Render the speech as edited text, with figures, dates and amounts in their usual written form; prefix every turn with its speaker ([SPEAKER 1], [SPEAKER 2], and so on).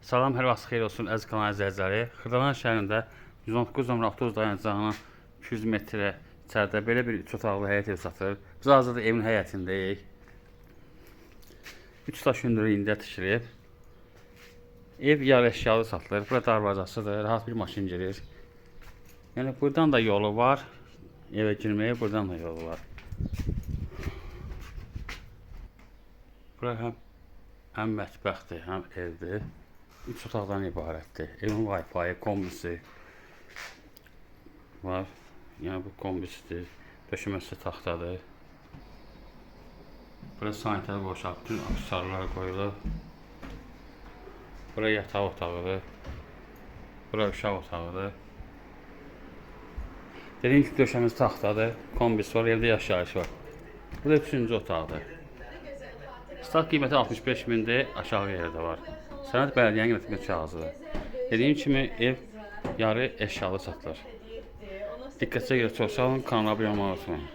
[SPEAKER 1] Salam, hər vaxt xeyir olsun əziz kanal izləyiciləri. Xırdalan şəhərində 119 nömrə avtobus dayanacağına 200 metrə içəridə belə bir 3 otaqlı həyət ev satılır. Biz hazırda evin həyətindəyik. 3 daş hündürlüyündə tikilib. Ev yarı əşyalı satılır. Burada darvazasıdır, rahat bir maşın girir. Yəni buradan da yolu var. Evə girməyə buradan da yolu var. Bura həm mətbəxdir, həm evdir. 3 otaqdan ibarətdir. Evin Wi-Fi, kombisi var. Yəni bu kombisidir. Döşəməsi taxtadır. Buraya sanitar boşaq, bütün aksesuarlar qoyulub. Buraya yataq otağıdır. Buraya uşaq otağıdır. Dediyim ki, döşəməsi taxtadır. Kombisi var, evdə yaşayış var. Burada 3-cü otaqdır. Start qiyməti 65 mindir, aşağı yerdə var. Sənəd bələdiyyənin yönetmə kağızıdır. Dediyim kimi ev yarı əşyalı satılır. Diqqətə görə çox sağ olun, kanala abunə olmayı unutmayın.